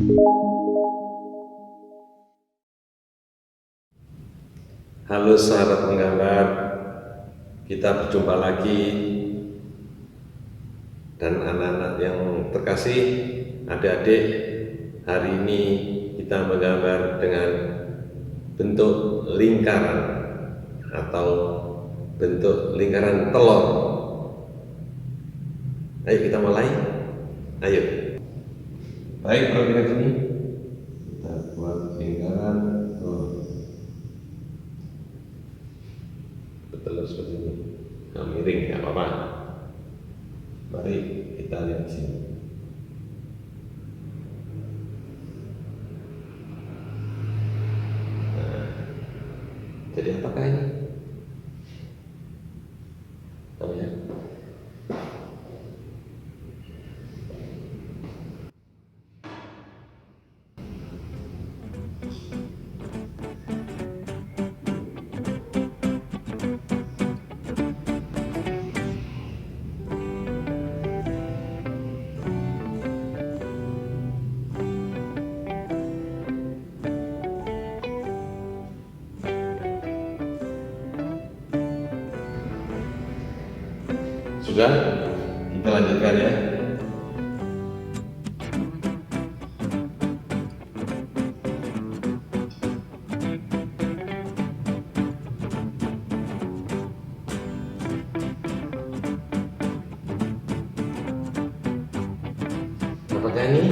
Halo sahabat menggambar, kita berjumpa lagi. Dan anak-anak yang terkasih, adik-adik, hari ini kita menggambar dengan bentuk lingkaran atau bentuk lingkaran telur. Ayo kita mulai. Ayo. Baik, kalau kita gini, kita buat lingkaran telur. Betul seperti ini. Nah, miring, nggak apa-apa. Mari kita lihat sini. Nah, jadi apakah ini? Namanya? Sudah? Kita lanjutkan ya. Apakah ini?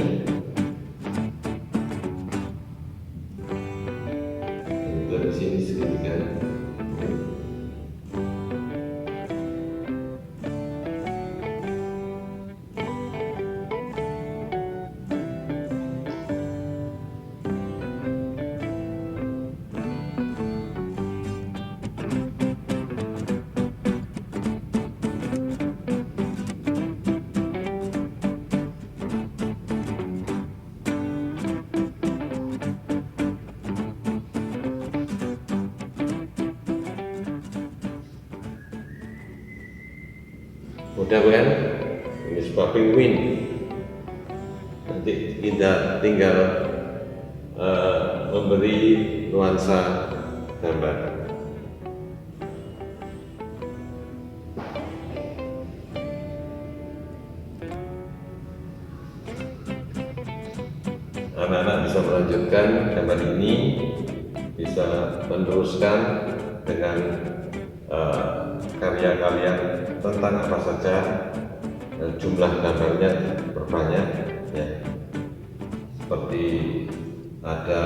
Dari sini segitiga. Mudah kan? Ini sebuah penguin. Nanti kita tinggal memberi nuansa gambar. Anak-anak bisa melanjutkan gambar ini, bisa meneruskan dengan karya kalian tentang apa saja, dan jumlah gambarnya berbanyak ya. Seperti ada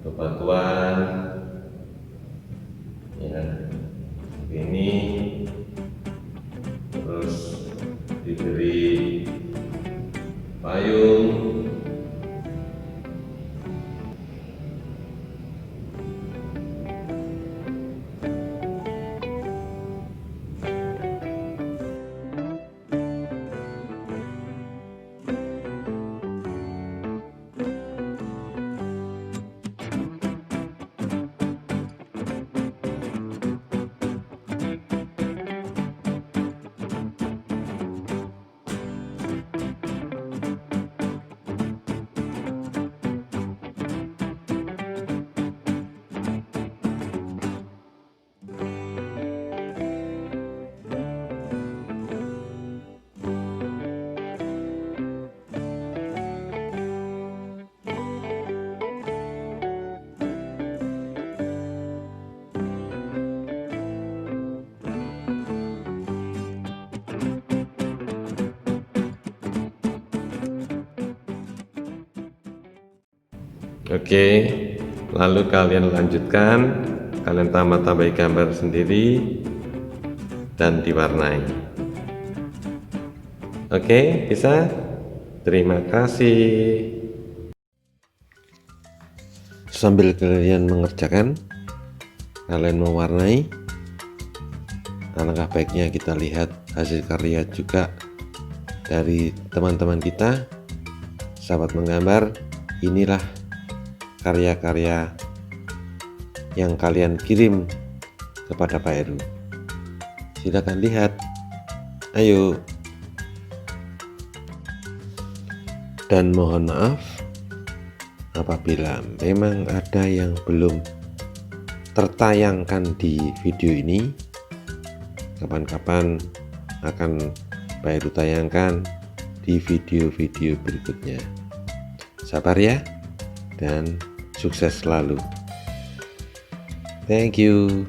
bebatuan ya, ini terus diberi payung. Oke, lalu kalian lanjutkan, kalian tambah-tambahi gambar sendiri dan diwarnai. Oke, bisa? Terima kasih. Sambil kalian mengerjakan, kalian mewarnai, alangkah baiknya kita lihat hasil karya juga dari teman-teman kita. Sahabat menggambar, inilah karya-karya yang kalian kirim kepada Pak Heru. Silakan lihat. Ayo. Dan mohon maaf apabila memang ada yang belum tertayangkan di video ini, kapan-kapan akan baru tayangkan di video-video berikutnya. Sabar ya, dan sukses selalu. Thank you.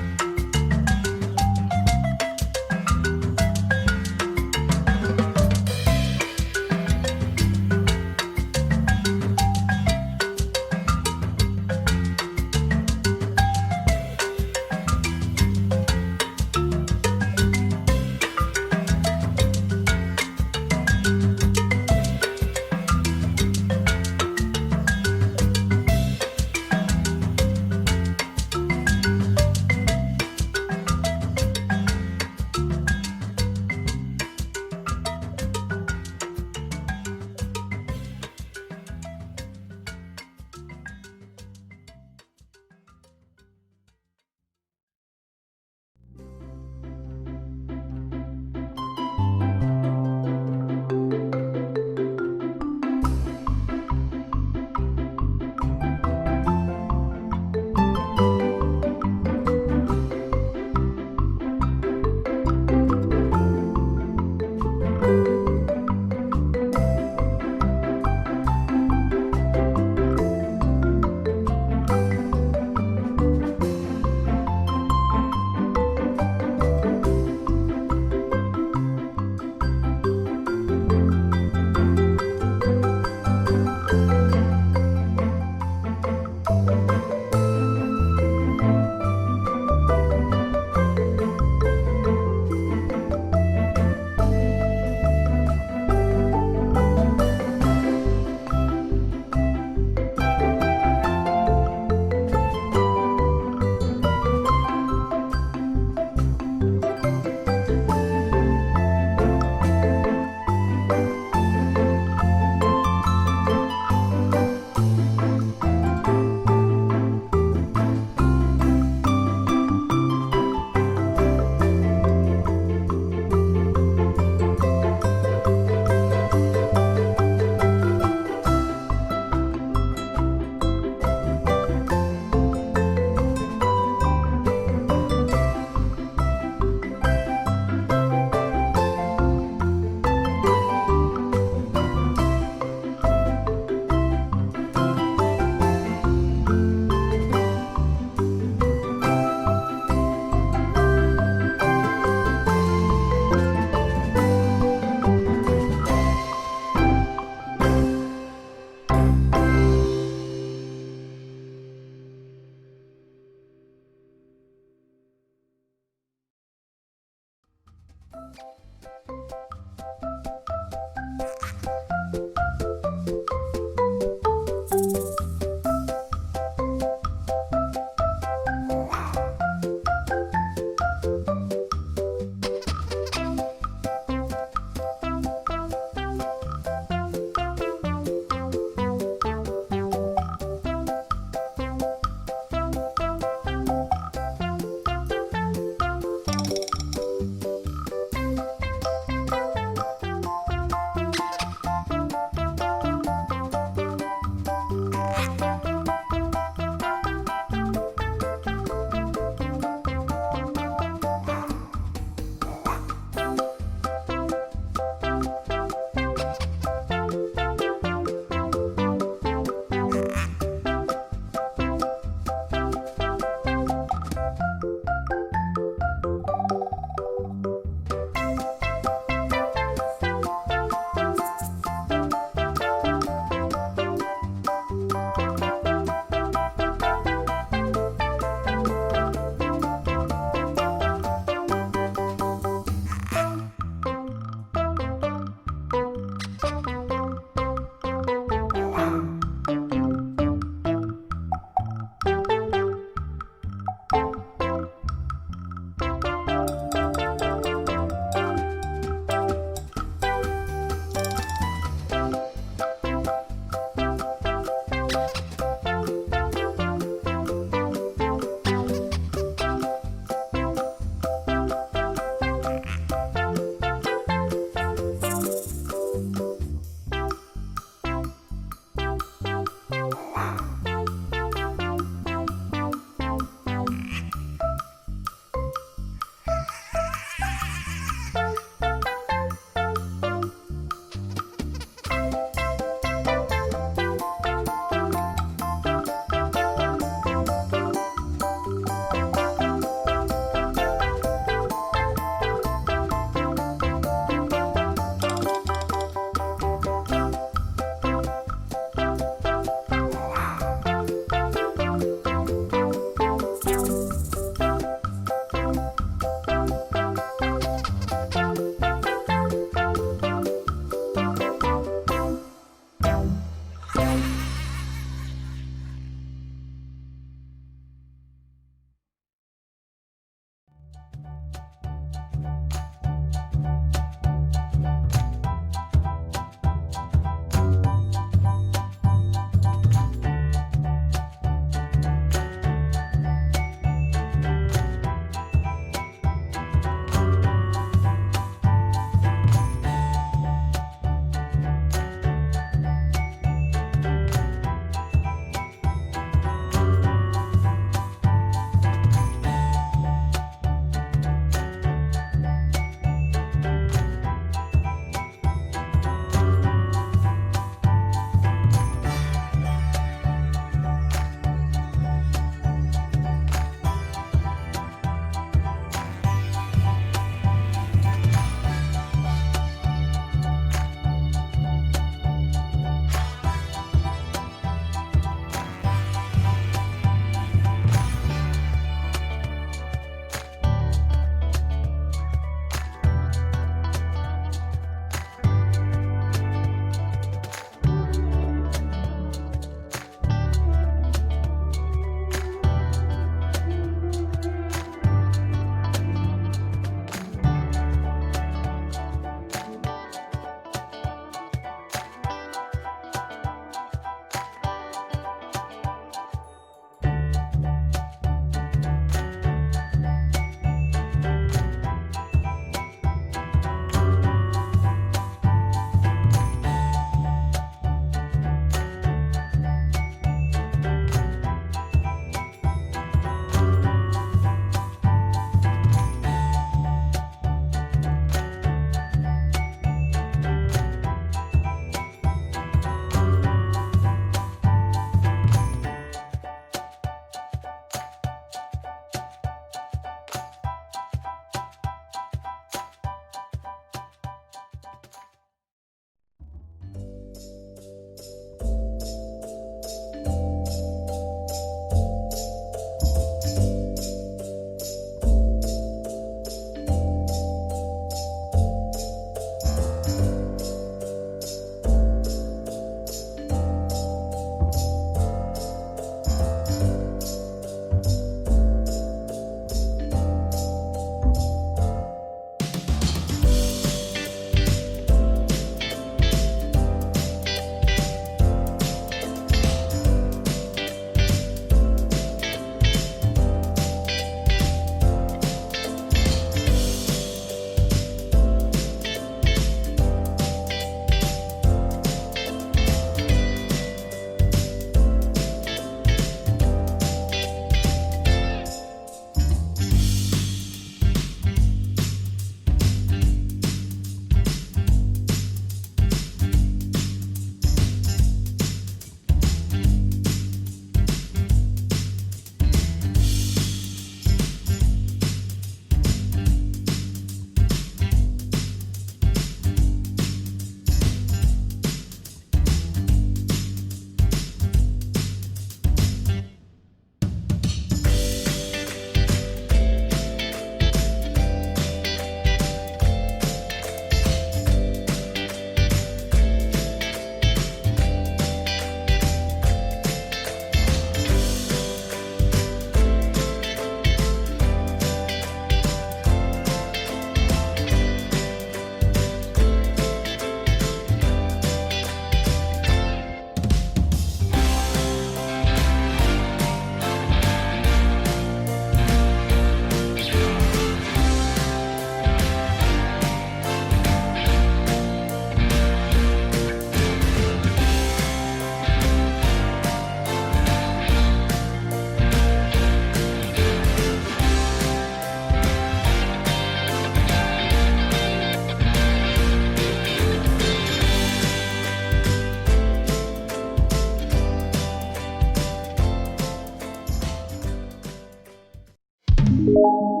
kasih.